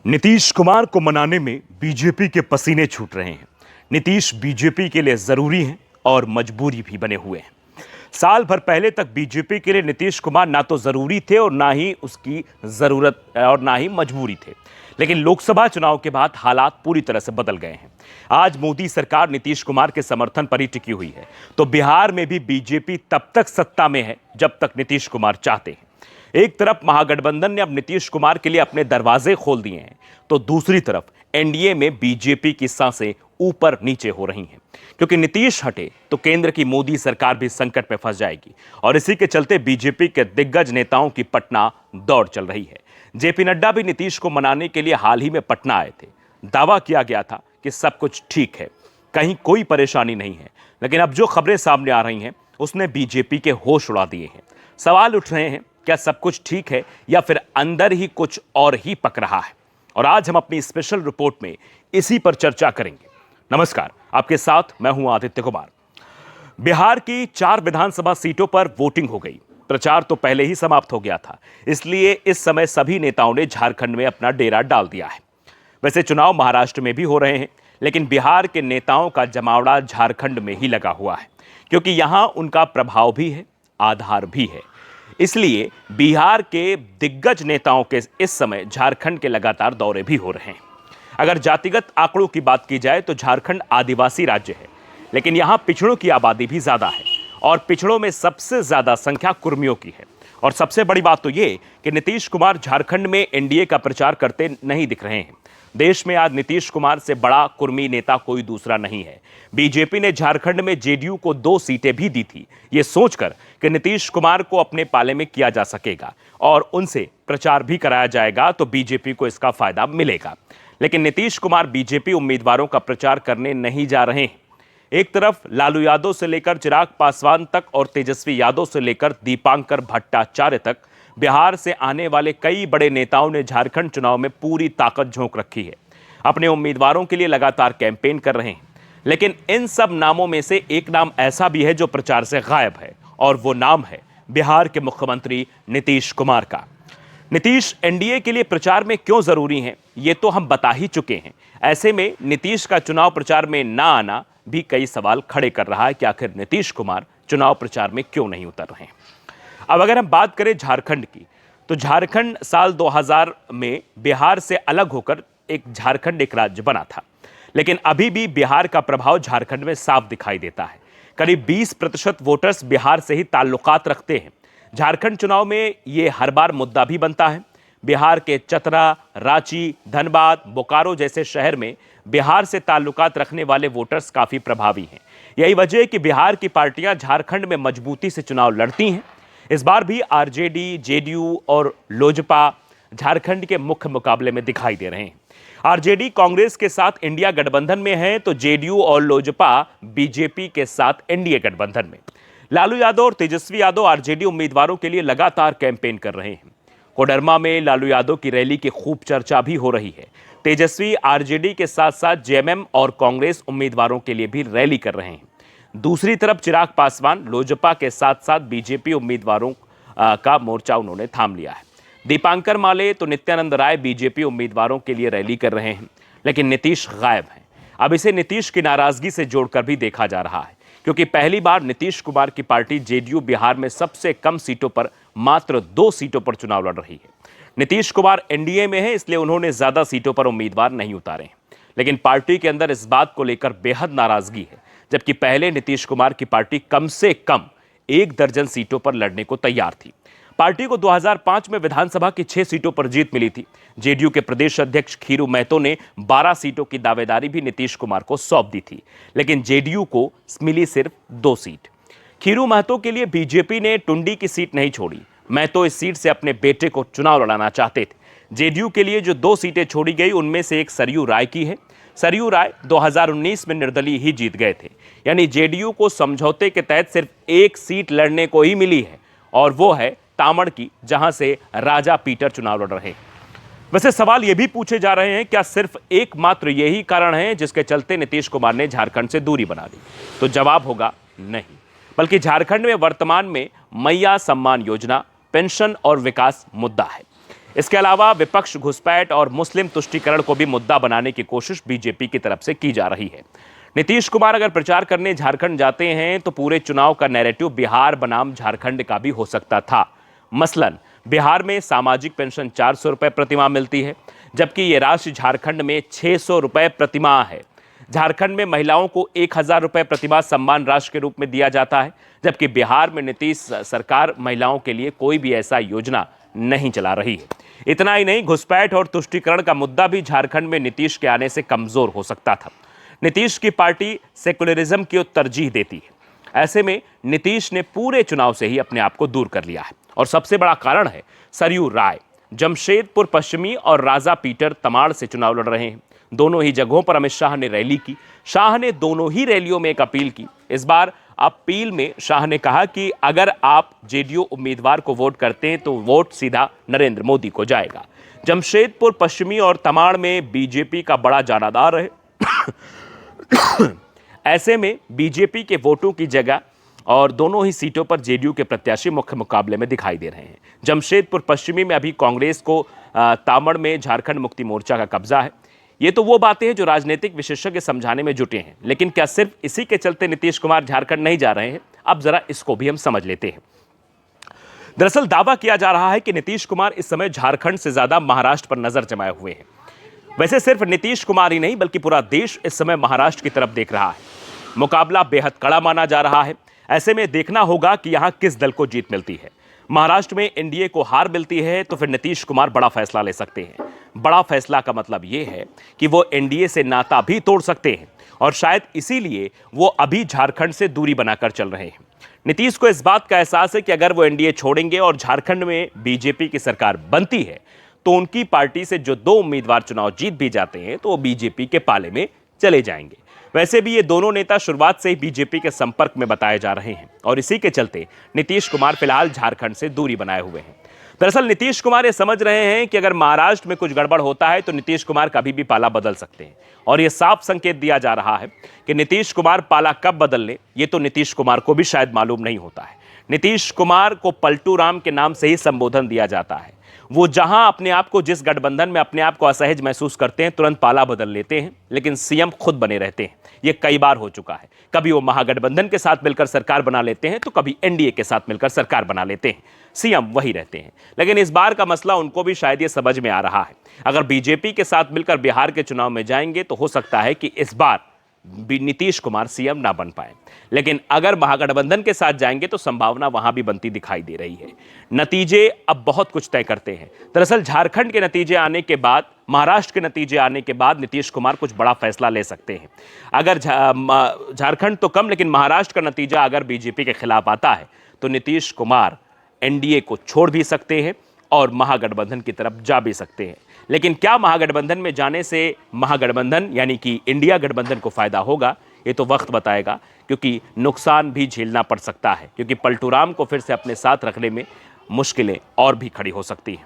नीतीश कुमार को मनाने में बीजेपी के पसीने छूट रहे हैं। नीतीश बीजेपी के लिए जरूरी हैं और मजबूरी भी बने हुए हैं। साल भर पहले तक बीजेपी के लिए नीतीश कुमार ना तो जरूरी थे और ना ही उसकी जरूरत और ना ही मजबूरी थे। लेकिन लोकसभा चुनाव के बाद हालात पूरी तरह से बदल गए हैं। आज मोदी सरकार नीतीश कुमार के समर्थन पर ही टिकी हुई है, तो बिहार में भी बीजेपी तब तक सत्ता में है जब तक नीतीश कुमार चाहते हैं। एक तरफ महागठबंधन ने अब नीतीश कुमार के लिए अपने दरवाजे खोल दिए हैं, तो दूसरी तरफ एनडीए में बीजेपी की सांसें ऊपर नीचे हो रही हैं, क्योंकि नीतीश हटे तो केंद्र की मोदी सरकार भी संकट में फंस जाएगी। और इसी के चलते बीजेपी के दिग्गज नेताओं की पटना दौड़ चल रही है। जेपी नड्डा भी नीतीश को मनाने के लिए हाल ही में पटना आए थे। दावा किया गया था कि सब कुछ ठीक है, कहीं कोई परेशानी नहीं है, लेकिन अब जो खबरें सामने आ रही हैं उसने बीजेपी के होश उड़ा दिए हैं। सवाल उठ रहे हैं, क्या सब कुछ ठीक है या फिर अंदर ही कुछ और ही पक रहा है? और आज हम अपनी स्पेशल रिपोर्ट में इसी पर चर्चा करेंगे। नमस्कार, आपके साथ मैं हूं आदित्य कुमार। बिहार की 4 विधानसभा सीटों पर वोटिंग हो गई। प्रचार तो पहले ही समाप्त हो गया था, इसलिए इस समय सभी नेताओं ने झारखंड में अपना डेरा डाल दिया है। वैसे चुनाव महाराष्ट्र में भी हो रहे हैं, लेकिन बिहार के नेताओं का जमावड़ा झारखंड में ही लगा हुआ है, क्योंकि यहां उनका प्रभाव भी है, आधार भी है। इसलिए बिहार के दिग्गज नेताओं के इस समय झारखंड के लगातार दौरे भी हो रहे हैं। अगर जातिगत आंकड़ों की बात की जाए तो झारखंड आदिवासी राज्य है, लेकिन यहां पिछड़ों की आबादी भी ज्यादा है और पिछड़ों में सबसे ज्यादा संख्या कुर्मियों की है। और सबसे बड़ी बात तो ये कि नीतीश कुमार झारखंड में एनडीए का प्रचार करते नहीं दिख रहे हैं। देश में आज नीतीश कुमार से बड़ा कुर्मी नेता कोई दूसरा नहीं है। बीजेपी ने झारखंड में जेडीयू को 2 सीटें भी दी थी, ये सोचकर कि नीतीश कुमार को अपने पाले में किया जा सकेगा और उनसे प्रचार भी कराया जाएगा तो बीजेपी को इसका फायदा मिलेगा। लेकिन नीतीश कुमार बीजेपी उम्मीदवारों का प्रचार करने नहीं जा रहे हैं। एक तरफ लालू यादव से लेकर चिराग पासवान तक और तेजस्वी यादव से लेकर दीपांकर भट्टाचार्य तक बिहार से आने वाले कई बड़े नेताओं ने झारखंड चुनाव में पूरी ताकत झोंक रखी है। अपने उम्मीदवारों के लिए लगातार कैंपेन कर रहे हैं। लेकिन इन सब नामों में से एक नाम ऐसा भी है जो प्रचार से गायब है, और वो नाम है बिहार के मुख्यमंत्री नीतीश कुमार का। नीतीश एनडीए के लिए प्रचार में क्यों जरूरी हैं, ये तो हम बता ही चुके हैं। ऐसे में नीतीश का चुनाव प्रचार में ना आना भी कई सवाल खड़े कर रहा है कि आखिर नीतीश कुमार चुनाव प्रचार में क्यों नहीं उतर रहे हैं। अब अगर हम बात करें झारखंड की, तो झारखंड साल 2000 में बिहार से अलग होकर झारखंड एक राज्य बना था, लेकिन अभी भी बिहार का प्रभाव झारखंड में साफ दिखाई देता है। करीब 20% वोटर्स बिहार से ही ताल्लुकात रखते हैं। झारखंड चुनाव में ये हर बार मुद्दा भी बनता है। बिहार के चतरा, रांची, धनबाद, बोकारो जैसे शहर में बिहार से ताल्लुकात रखने वाले वोटर्स काफी प्रभावी हैं। यही वजह है कि बिहार की पार्टियां झारखंड में मजबूती से चुनाव लड़ती हैं। इस बार भी आरजेडी, जेडीयू और लोजपा झारखंड के मुख्य मुकाबले में दिखाई दे रहे हैं। आरजेडी कांग्रेस के साथ इंडिया गठबंधन में है, तो जेडीयू और लोजपा बीजेपी के साथ एनडीए गठबंधन में। लालू यादव और तेजस्वी यादव आरजेडी उम्मीदवारों के लिए लगातार कैंपेन कर रहे हैं। कोडरमा में लालू यादव की रैली की खूब चर्चा भी हो रही है। तेजस्वी आरजेडी के साथ साथ जेएमएम और कांग्रेस उम्मीदवारों के लिए भी रैली कर रहे हैं। दूसरी तरफ चिराग पासवान लोजपा के साथ साथ बीजेपी उम्मीदवारों का मोर्चा उन्होंने थाम लिया है। दीपांकर माले तो नित्यानंद राय बीजेपी उम्मीदवारों के लिए रैली कर रहे हैं, लेकिन नीतीश गायब हैं। अब इसे नीतीश की नाराजगी से जोड़कर भी देखा जा रहा है, क्योंकि पहली बार नीतीश कुमार की पार्टी जेडीयू बिहार में सबसे कम सीटों पर मात्र 2 सीटों पर चुनाव लड़ रही है। नीतीश कुमार एनडीए में है, इसलिए उन्होंने ज्यादा सीटों पर उम्मीदवार नहीं उतारे हैं। लेकिन पार्टी के अंदर इस बात को लेकर बेहद नाराजगी है, जबकि पहले नीतीश कुमार की पार्टी कम से कम 1 दर्जन सीटों पर लड़ने को तैयार थी। पार्टी को 2005 में विधानसभा की 6 सीटों पर जीत मिली थी। जेडीयू के प्रदेश अध्यक्ष खीरू महतो ने 12 सीटों की दावेदारी भी नीतीश कुमार को सौंप दी थी, लेकिन जेडीयू को मिली सिर्फ 2 सीट। खीरू महतो के लिए बीजेपी ने टुंडी की सीट नहीं छोड़ी। महतो इस सीट से अपने बेटे को चुनाव लड़ाना चाहते थे। जेडीयू के लिए जो 2 सीटें छोड़ी गई, उनमें से एक सरयू राय की है। सरयू राय 2019 में निर्दलीय ही जीत गए थे, यानी जेडीयू को समझौते के तहत सिर्फ 1 सीट लड़ने को ही मिली है, और वो है तामड़ की, जहां से राजा पीटर चुनाव लड़ रहे हैं। वैसे सवाल यह भी पूछे जा रहे हैं, क्या सिर्फ एकमात्र यही कारण है जिसके चलते नीतीश कुमार ने झारखंड से दूरी बना ली? तो जवाब होगा नहीं, बल्कि झारखंड में वर्तमान में मैया सम्मान योजना, पेंशन और विकास मुद्दा है। इसके अलावा विपक्ष घुसपैठ और मुस्लिम तुष्टीकरण को भी मुद्दा बनाने की कोशिश बीजेपी की तरफ से की जा रही है। नीतीश कुमार अगर प्रचार करने झारखंड जाते हैं तो पूरे चुनाव का नैरेटिव बिहार बनाम झारखंड का भी हो सकता था। मसलन बिहार में सामाजिक पेंशन 400 रुपए प्रतिमाह मिलती है, जबकि ये राशि झारखंड में 600 रुपए प्रतिमाह है। झारखंड में महिलाओं को 1000 रुपए प्रतिमाह सम्मान राशि के रूप में दिया जाता है, जबकि बिहार में नीतीश सरकार महिलाओं के लिए कोई भी ऐसा योजना नहीं चला रही है। इतना ही नहीं, घुसपैठ और तुष्टीकरण का मुद्दा भी झारखंड में नीतीश के आने से कमजोर हो सकता था। नीतीश की पार्टी सेकुलरिज्म की तरजीह देती है। ऐसे में नीतीश ने पूरे चुनाव से ही अपने आप को दूर कर लिया है और सबसे बड़ा कारण है सरयू राय। जमशेदपुर पश्चिमी और राजा पीटर तमाड़ से चुनाव लड़ रहे हैं। दोनों ही जगहों पर अमित शाह ने रैली की। शाह ने दोनों ही रैलियों में एक अपील की। इस बार अपील में शाह ने कहा कि अगर आप जेडीयू उम्मीदवार को वोट करते हैं तो वोट सीधा नरेंद्र मोदी को जाएगा। जमशेदपुर पश्चिमी और तमाड़ में बीजेपी का बड़ा जानादार है। ऐसे में बीजेपी के वोटों की जगह और दोनों ही सीटों पर जेडीयू के प्रत्याशी मुख्य मुकाबले में दिखाई दे रहे हैं। जमशेदपुर पश्चिमी में अभी कांग्रेस को, तामड़ में झारखंड मुक्ति मोर्चा का कब्जा है। ये तो वो बातें हैं जो राजनीतिक विशेषज्ञ समझाने में जुटे हैं, लेकिन क्या सिर्फ इसी के चलते नीतीश कुमार झारखंड नहीं जा रहे हैं? अब जरा इसको भी हम समझ लेते हैं। दरअसल दावा किया जा रहा है कि नीतीश कुमार इस समय झारखंड से ज्यादा महाराष्ट्र पर नजर जमाए हुए हैं। वैसे सिर्फ नीतीश कुमार ही नहीं बल्कि पूरा देश इस समय महाराष्ट्र की तरफ देख रहा है। मुकाबला बेहद कड़ा माना जा रहा है। ऐसे में देखना होगा कि यहां किस दल को जीत मिलती है। महाराष्ट्र में एनडीए को हार मिलती है तो फिर नीतीश कुमार बड़ा फैसला ले सकते हैं। बड़ा फैसला का मतलब यह है कि वो एनडीए से नाता भी तोड़ सकते हैं और शायद इसीलिए वो अभी झारखंड से दूरी बनाकर चल रहे हैं। नीतीश को इस बात का एहसास है कि अगर वो एनडीए छोड़ेंगे और झारखंड में बीजेपी की सरकार बनती है तो उनकी पार्टी से जो 2 उम्मीदवार चुनाव जीत भी जाते हैं तो वो बीजेपी के पाले में चले जाएंगे। वैसे भी ये दोनों नेता शुरुआत से ही बीजेपी के संपर्क में बताए जा रहे हैं और इसी के चलते नीतीश कुमार फिलहाल झारखंड से दूरी बनाए हुए हैं। दरअसल नीतीश कुमार ये समझ रहे हैं कि अगर महाराष्ट्र में कुछ गड़बड़ होता है तो नीतीश कुमार कभी भी पाला बदल सकते हैं और ये साफ संकेत दिया जा रहा है कि नीतीश कुमार पाला कब बदल ले ये तो नीतीश कुमार को भी शायद मालूम नहीं होता है। नीतीश कुमार को पलटू राम के नाम से ही संबोधन दिया जाता है। वो जहां अपने आप को, जिस गठबंधन में अपने आप को असहज महसूस करते हैं, तुरंत पाला बदल लेते हैं, लेकिन सीएम खुद बने रहते हैं। ये कई बार हो चुका है। कभी वो महागठबंधन के साथ मिलकर सरकार बना लेते हैं तो कभी एनडीए के साथ मिलकर सरकार बना लेते हैं। सीएम वही रहते हैं। लेकिन इस बार का मसला उनको भी शायद ये समझ में आ रहा है। अगर बीजेपी के साथ मिलकर बिहार के चुनाव में जाएंगे तो हो सकता है कि इस बार नीतीश कुमार सीएम ना बन पाए, लेकिन अगर महागठबंधन के साथ जाएंगे तो संभावना वहां भी बनती दिखाई दे रही है। नतीजे अब बहुत कुछ तय करते हैं। दरअसल झारखंड के नतीजे आने के बाद, महाराष्ट्र के नतीजे आने के बाद नीतीश कुमार कुछ बड़ा फैसला ले सकते हैं। अगर झारखंड तो कम, लेकिन महाराष्ट्र का नतीजा अगर बीजेपी के खिलाफ आता है तो नीतीश कुमार एनडीए को छोड़ भी सकते हैं और महागठबंधन की तरफ जा भी सकते हैं। लेकिन क्या महागठबंधन में जाने से महागठबंधन यानी कि इंडिया गठबंधन को फायदा होगा? ये तो वक्त बताएगा, क्योंकि नुकसान भी झेलना पड़ सकता है, क्योंकि पलटू राम को फिर से अपने साथ रखने में मुश्किलें और भी खड़ी हो सकती हैं।